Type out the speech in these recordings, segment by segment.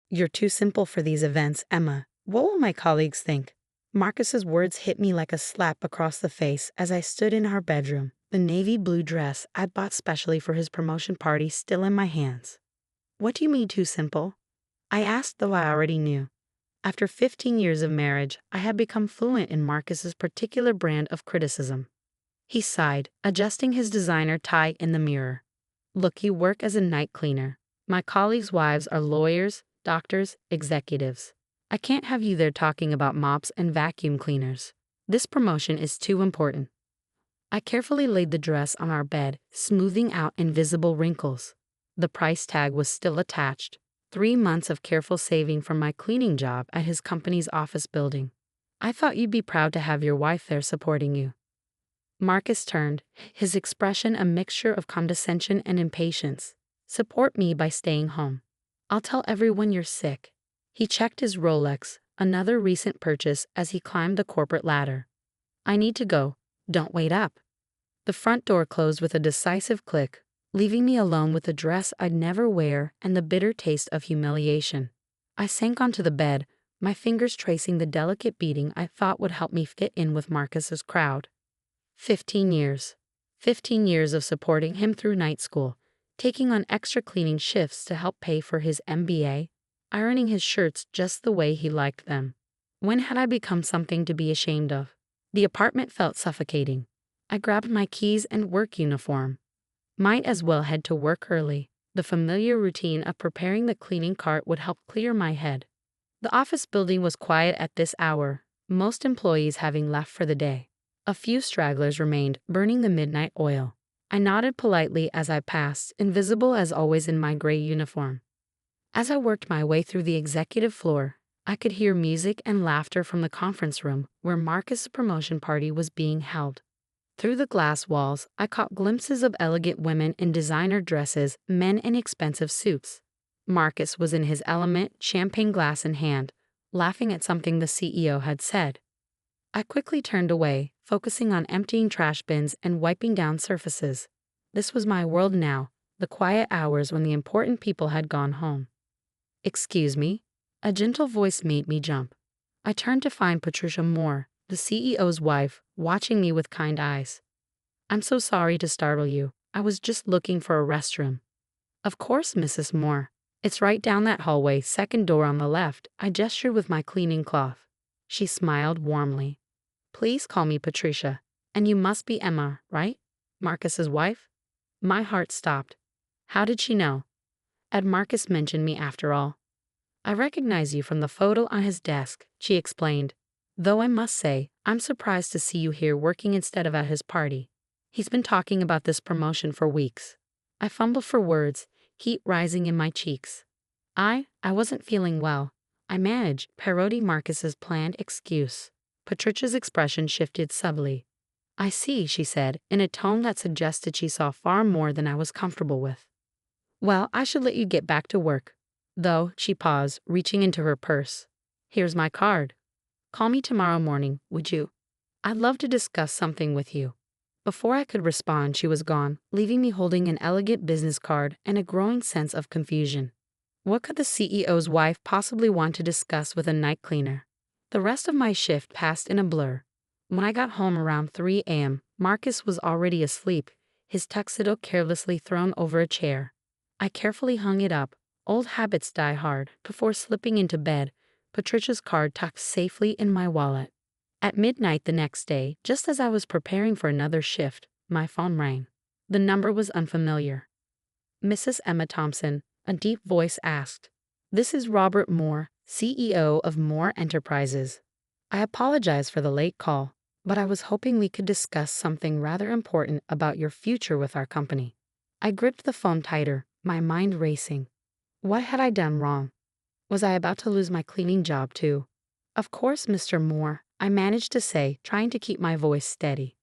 You're too simple for these events, Emma. What will my colleagues think? Marcus's words hit me like a slap across the face as I stood in our bedroom, the navy blue dress I'd bought specially for his promotion party still in my hands. What do you mean too simple? I asked, though I already knew. After 15 years of marriage, I had become fluent in Marcus's particular brand of criticism. He sighed, adjusting his designer tie in the mirror. Look, you work as a night cleaner. My colleagues' wives are lawyers, doctors, executives. I can't have you there talking about mops and vacuum cleaners. This promotion is too important. I carefully laid the dress on our bed, smoothing out invisible wrinkles. The price tag was still attached. 3 months of careful saving from my cleaning job at his company's office building. I thought you'd be proud to have your wife there supporting you. Marcus turned, his expression a mixture of condescension and impatience. Support me by staying home. I'll tell everyone you're sick. He checked his Rolex, another recent purchase, as he climbed the corporate ladder. I need to go. Don't wait up. The front door closed with a decisive click, leaving me alone with the dress I'd never wear and the bitter taste of humiliation. I sank onto the bed, my fingers tracing the delicate beating I thought would help me fit in with Marcus's crowd. 15 years. 15 years of supporting him through night school, taking on extra cleaning shifts to help pay for his MBA, ironing his shirts just the way he liked them. When had I become something to be ashamed of? The apartment felt suffocating. I grabbed my keys and work uniform. Might as well head to work early. The familiar routine of preparing the cleaning cart would help clear my head. The office building was quiet at this hour, most employees having left for the day. A few stragglers remained, burning the midnight oil. I nodded politely as I passed, invisible as always in my gray uniform. As I worked my way through the executive floor, I could hear music and laughter from the conference room where Marcus' promotion party was being held. Through the glass walls, I caught glimpses of elegant women in designer dresses, men in expensive suits. Marcus was in his element, champagne glass in hand, laughing at something the CEO had said. I quickly turned away, focusing on emptying trash bins and wiping down surfaces. This was my world now, the quiet hours when the important people had gone home. "Excuse me?" A gentle voice made me jump. I turned to find Patricia Moore, the CEO's wife, watching me with kind eyes. "I'm so sorry to startle you. I was just looking for a restroom." "Of course, Mrs. Moore. It's right down that hallway, second door on the left." I gestured with my cleaning cloth. She smiled warmly. "Please call me Patricia. And you must be Emma, right? Marcus's wife?" My heart stopped. How did she know? Had Marcus mentioned me after all? "I recognize you from the photo on his desk," she explained. "Though I must say, I'm surprised to see you here working instead of at his party. He's been talking about this promotion for weeks." I fumbled for words, heat rising in my cheeks. I wasn't feeling well. I managed, parodied Marcus's planned excuse. Patricia's expression shifted subtly. "I see," she said, in a tone that suggested she saw far more than I was comfortable with. "Well, I should let you get back to work. Though," she paused, reaching into her purse. "Here's my card. Call me tomorrow morning, would you? I'd love to discuss something with you." Before I could respond, she was gone, leaving me holding an elegant business card and a growing sense of confusion. What could the CEO's wife possibly want to discuss with a night cleaner? The rest of my shift passed in a blur. When I got home around 3 a.m., Marcus was already asleep, his tuxedo carelessly thrown over a chair. I carefully hung it up, old habits die hard, before slipping into bed, Patricia's card tucked safely in my wallet. At midnight the next day, just as I was preparing for another shift, my phone rang. The number was unfamiliar. "Mrs. Emma Thompson," a deep voice asked. "This is Robert Moore, CEO of Moore Enterprises. I apologize for the late call, but I was hoping we could discuss something rather important about your future with our company." I gripped the phone tighter, my mind racing. What had I done wrong? Was I about to lose my cleaning job too? "Of course, Mr. Moore," I managed to say, trying to keep my voice steady.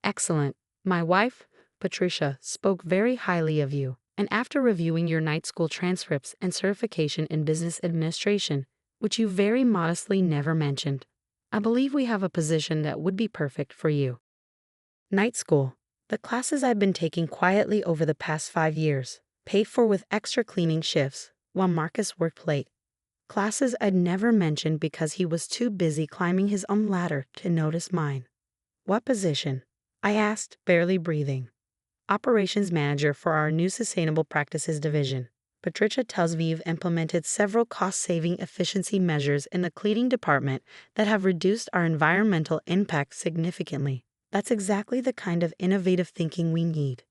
"Excellent. My wife, Patricia, spoke very highly of you, and after reviewing your night school transcripts and certification in business administration, which you very modestly never mentioned, I believe we have a position that would be perfect for you." Night school. The classes I've been taking quietly over the past 5 years, paid for with extra cleaning shifts, while Marcus worked late. Classes I'd never mentioned because he was too busy climbing his own ladder to notice mine. What position? I asked, barely breathing. Operations manager for our new sustainable practices division. Patricia tells me you've implemented several cost-saving efficiency measures in the cleaning department that have reduced our environmental impact significantly. That's exactly the kind of innovative thinking we need.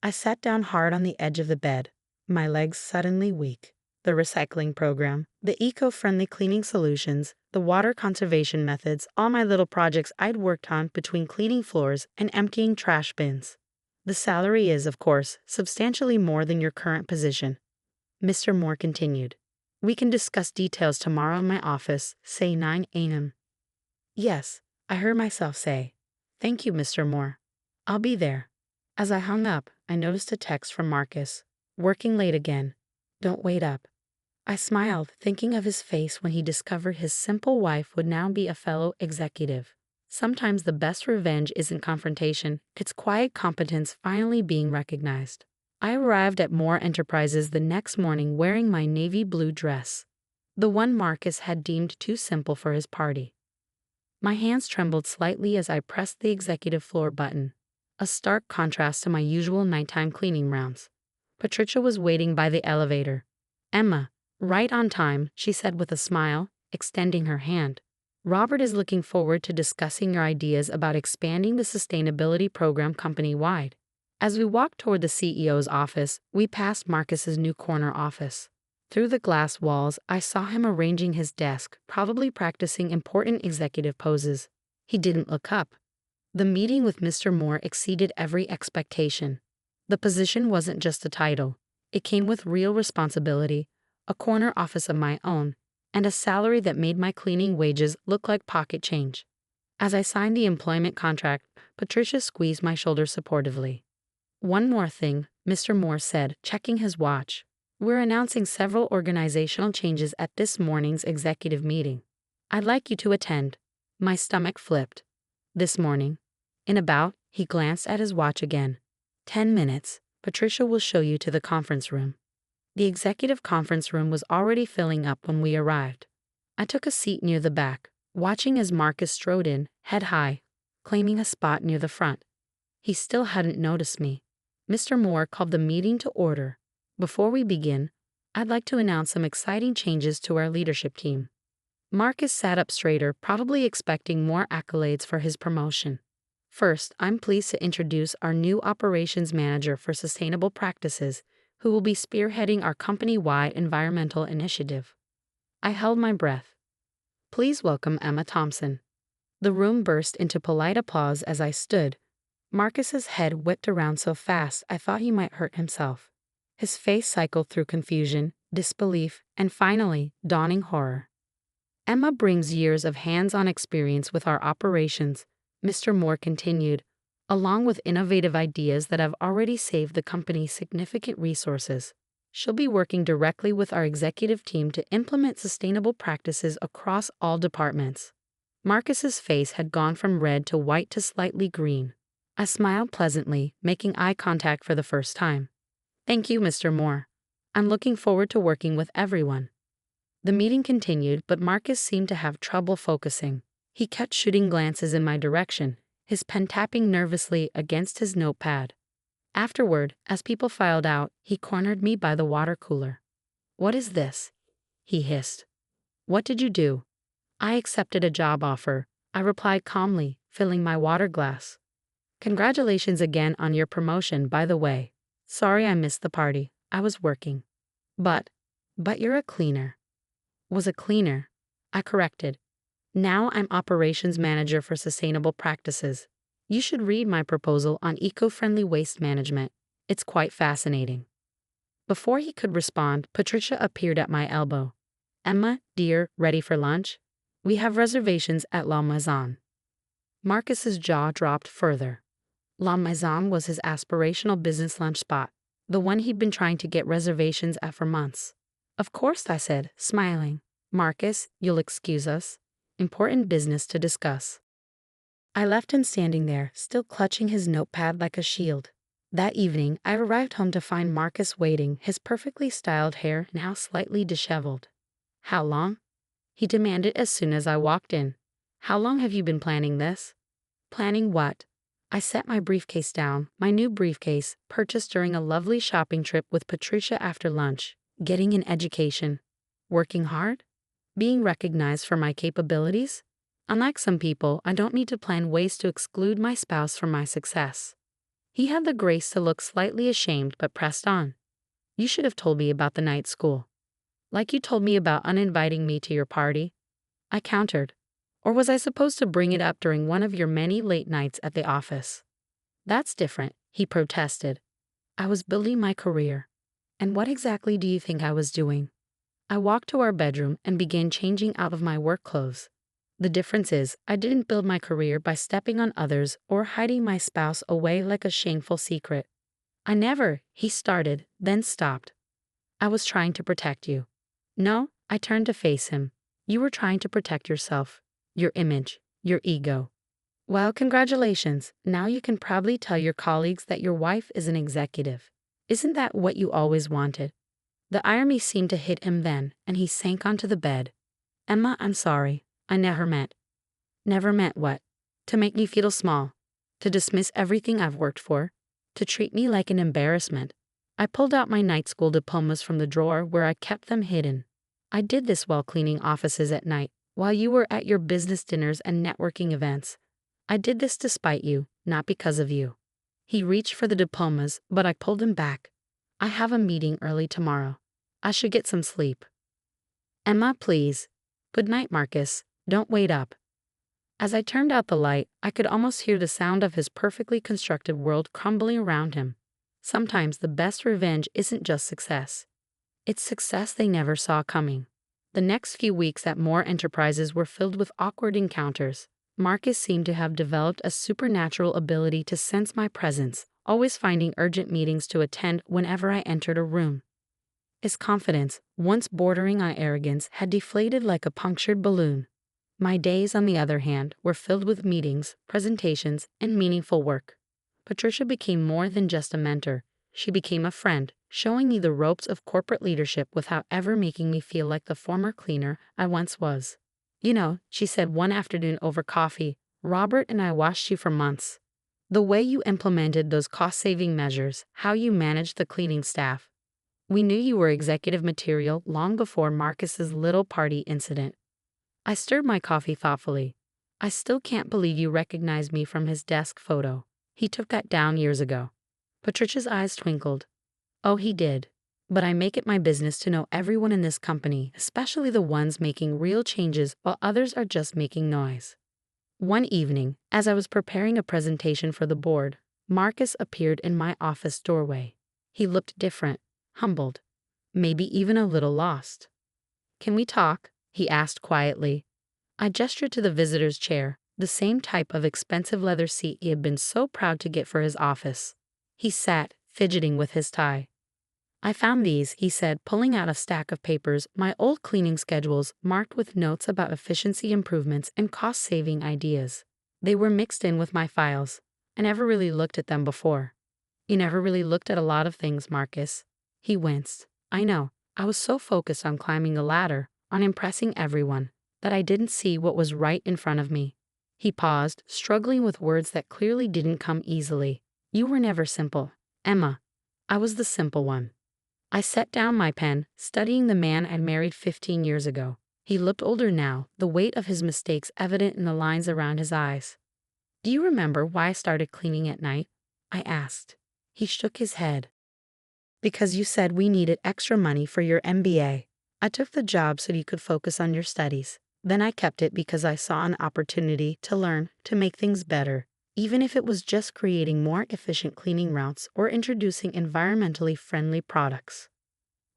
I sat down hard on the edge of the bed, my legs suddenly weak. The recycling program, the eco-friendly cleaning solutions, the water conservation methods, all my little projects I'd worked on between cleaning floors and emptying trash bins. The salary is, of course, substantially more than your current position. Mr. Moore continued. We can discuss details tomorrow in my office, say 9 a.m. Yes, I heard myself say. Thank you, Mr. Moore. I'll be there. As I hung up, I noticed a text from Marcus. Working late again. Don't wait up. I smiled, thinking of his face when he discovered his simple wife would now be a fellow executive. Sometimes the best revenge isn't confrontation, it's quiet competence finally being recognized. I arrived at Moore Enterprises the next morning wearing my navy blue dress, the one Marcus had deemed too simple for his party. My hands trembled slightly as I pressed the executive floor button, a stark contrast to my usual nighttime cleaning rounds. Patricia was waiting by the elevator. Emma, right on time, she said with a smile, extending her hand. Robert is looking forward to discussing your ideas about expanding the sustainability program company-wide. As we walked toward the CEO's office, we passed Marcus's new corner office. Through the glass walls, I saw him arranging his desk, probably practicing important executive poses. He didn't look up. The meeting with Mr. Moore exceeded every expectation. The position wasn't just a title. It came with real responsibility, a corner office of my own, and a salary that made my cleaning wages look like pocket change. As I signed the employment contract, Patricia squeezed my shoulder supportively. One more thing, Mr. Moore said, checking his watch. We're announcing several organizational changes at this morning's executive meeting. I'd like you to attend. My stomach flipped. This morning. In about, he glanced at his watch again. 10 minutes. Patricia will show you to the conference room. The executive conference room was already filling up when we arrived. I took a seat near the back, watching as Marcus strode in, head high, claiming a spot near the front. He still hadn't noticed me. Mr. Moore called the meeting to order. Before we begin, I'd like to announce some exciting changes to our leadership team. Marcus sat up straighter, probably expecting more accolades for his promotion. First, I'm pleased to introduce our new operations manager for sustainable practices, who will be spearheading our company-wide environmental initiative. I held my breath. Please welcome Emma Thompson. The room burst into polite applause as I stood. Marcus's head whipped around so fast I thought he might hurt himself. His face cycled through confusion, disbelief, and finally, dawning horror. Emma brings years of hands-on experience with our operations, Mr. Moore continued, along with innovative ideas that have already saved the company significant resources. She'll be working directly with our executive team to implement sustainable practices across all departments. Marcus's face had gone from red to white to slightly green. I smiled pleasantly, making eye contact for the first time. Thank you, Mr. Moore. I'm looking forward to working with everyone. The meeting continued, but Marcus seemed to have trouble focusing. He kept shooting glances in my direction, his pen tapping nervously against his notepad. Afterward, as people filed out, he cornered me by the water cooler. What is this? He hissed. What did you do? I accepted a job offer, I replied calmly, filling my water glass. Congratulations again on your promotion, by the way. Sorry I missed the party, I was working. But you're a cleaner. Was a cleaner, I corrected. Now I'm operations manager for sustainable practices. You should read my proposal on eco-friendly waste management. It's quite fascinating. Before he could respond, Patricia appeared at my elbow. Emma, dear, ready for lunch? We have reservations at La Maison. Marcus's jaw dropped further. La Maison was his aspirational business lunch spot, the one he'd been trying to get reservations at for months. Of course, I said, smiling. Marcus, you'll excuse us. Important business to discuss. I left him standing there, still clutching his notepad like a shield. That evening, I arrived home to find Marcus waiting, his perfectly styled hair now slightly disheveled. How long? He demanded as soon as I walked in. How long have you been planning this? Planning what? I set my briefcase down, my new briefcase, purchased during a lovely shopping trip with Patricia after lunch. Getting an education. Working hard? Being recognized for my capabilities? Unlike some people, I don't need to plan ways to exclude my spouse from my success. He had the grace to look slightly ashamed but pressed on. You should have told me about the night school. Like you told me about uninviting me to your party. I countered. Or was I supposed to bring it up during one of your many late nights at the office? That's different, he protested. I was building my career. And what exactly do you think I was doing? I walked to our bedroom and began changing out of my work clothes. The difference is, I didn't build my career by stepping on others or hiding my spouse away like a shameful secret. I never, he started, then stopped. I was trying to protect you. No, I turned to face him. You were trying to protect yourself, your image, your ego. Well, congratulations. Now you can probably tell your colleagues that your wife is an executive. Isn't that what you always wanted? The irony seemed to hit him then, and he sank onto the bed. Emma, I'm sorry. I never meant. Never meant what? To make me feel small. To dismiss everything I've worked for. To treat me like an embarrassment. I pulled out my night school diplomas from the drawer where I kept them hidden. I did this while cleaning offices at night, while you were at your business dinners and networking events. I did this despite you, not because of you. He reached for the diplomas, but I pulled him back. I have a meeting early tomorrow. I should get some sleep. Emma, please. Good night, Marcus. Don't wait up. As I turned out the light, I could almost hear the sound of his perfectly constructed world crumbling around him. Sometimes the best revenge isn't just success. It's success they never saw coming. The next few weeks at Moore Enterprises were filled with awkward encounters. Marcus seemed to have developed a supernatural ability to sense my presence, always finding urgent meetings to attend whenever I entered a room. His confidence, once bordering on arrogance, had deflated like a punctured balloon. My days, on the other hand, were filled with meetings, presentations, and meaningful work. Patricia became more than just a mentor. She became a friend, showing me the ropes of corporate leadership without ever making me feel like the former cleaner I once was. You know, she said one afternoon over coffee, Robert and I watched you for months. The way you implemented those cost-saving measures, how you managed the cleaning staff. We knew you were executive material long before Marcus's little party incident. I stirred my coffee thoughtfully. I still can't believe you recognized me from his desk photo. He took that down years ago. Patricia's eyes twinkled. Oh, he did. But I make it my business to know everyone in this company, especially the ones making real changes while others are just making noise. One evening, as I was preparing a presentation for the board, Marcus appeared in my office doorway. He looked different, humbled, maybe even a little lost. Can we talk? He asked quietly. I gestured to the visitor's chair, the same type of expensive leather seat he had been so proud to get for his office. He sat, fidgeting with his tie. I found these, he said, pulling out a stack of papers, my old cleaning schedules marked with notes about efficiency improvements and cost-saving ideas. They were mixed in with my files. I never really looked at them before. You never really looked at a lot of things, Marcus. He winced. I know. I was so focused on climbing the ladder, on impressing everyone, that I didn't see what was right in front of me. He paused, struggling with words that clearly didn't come easily. You were never simple, Emma. I was the simple one. I set down my pen, studying the man I'd married 15 years ago. He looked older now, the weight of his mistakes evident in the lines around his eyes. Do you remember why I started cleaning at night? I asked. He shook his head. Because you said we needed extra money for your MBA. I took the job so you could focus on your studies. Then I kept it because I saw an opportunity to learn, to make things better, even if it was just creating more efficient cleaning routes or introducing environmentally friendly products.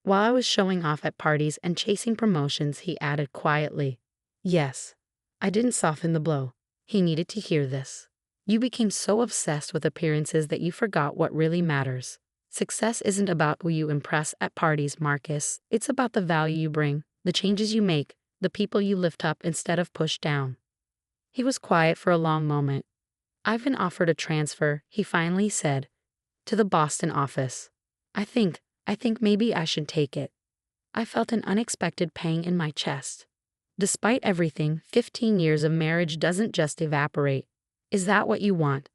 While I was showing off at parties and chasing promotions, he added quietly, yes, I didn't soften the blow. He needed to hear this. You became so obsessed with appearances that you forgot what really matters. Success isn't about who you impress at parties, Marcus. It's about the value you bring, the changes you make, the people you lift up instead of push down. He was quiet for a long moment. I've been offered a transfer, he finally said, to the Boston office. I think maybe I should take it. I felt an unexpected pang in my chest. Despite everything, 15 years of marriage doesn't just evaporate. Is that what you want?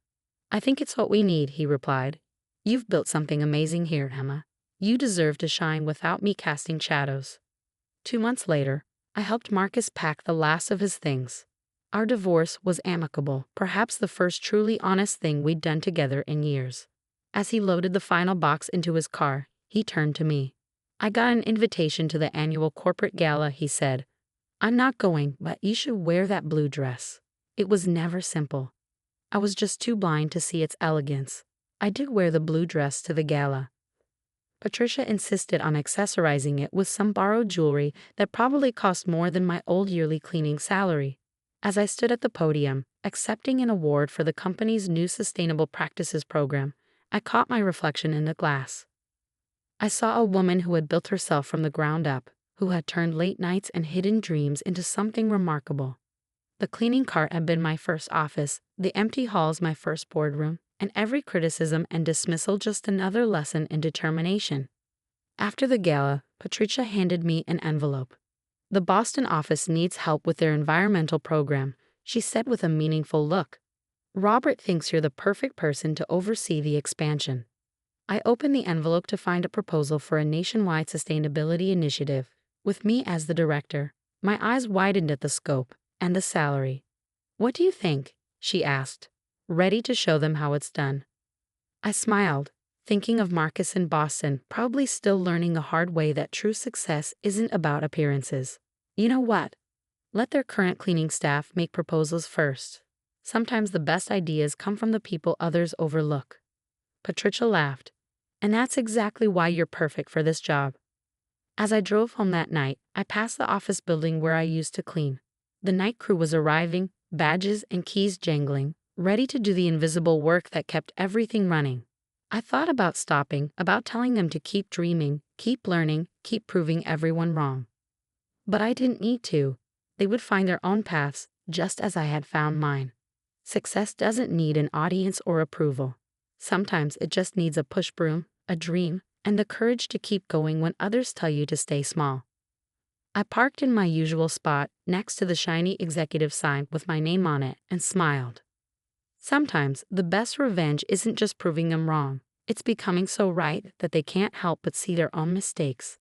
I think it's what we need, he replied. You've built something amazing here, Emma. You deserve to shine without me casting shadows. 2 months later, I helped Marcus pack the last of his things. Our divorce was amicable, perhaps the first truly honest thing we'd done together in years. As he loaded the final box into his car, he turned to me. I got an invitation to the annual corporate gala, he said. I'm not going, but you should wear that blue dress. It was never simple. I was just too blind to see its elegance. I did wear the blue dress to the gala. Patricia insisted on accessorizing it with some borrowed jewelry that probably cost more than my old yearly cleaning salary. As I stood at the podium, accepting an award for the company's new Sustainable Practices program, I caught my reflection in the glass. I saw a woman who had built herself from the ground up, who had turned late nights and hidden dreams into something remarkable. The cleaning cart had been my first office, the empty halls my first boardroom, and every criticism and dismissal just another lesson in determination. After the gala, Patricia handed me an envelope. The Boston office needs help with their environmental program, she said with a meaningful look. Robert thinks you're the perfect person to oversee the expansion. I opened the envelope to find a proposal for a nationwide sustainability initiative, with me as the director. My eyes widened at the scope and the salary. What do you think? She asked, ready to show them how it's done. I smiled, thinking of Marcus in Boston, probably still learning the hard way that true success isn't about appearances. You know what? Let their current cleaning staff make proposals first. Sometimes the best ideas come from the people others overlook. Patricia laughed. And that's exactly why you're perfect for this job. As I drove home that night, I passed the office building where I used to clean. The night crew was arriving, badges and keys jangling, ready to do the invisible work that kept everything running. I thought about stopping, about telling them to keep dreaming, keep learning, keep proving everyone wrong. But I didn't need to. They would find their own paths, just as I had found mine. Success doesn't need an audience or approval. Sometimes it just needs a push broom, a dream, and the courage to keep going when others tell you to stay small. I parked in my usual spot next to the shiny executive sign with my name on it and smiled. Sometimes the best revenge isn't just proving them wrong, it's becoming so right that they can't help but see their own mistakes.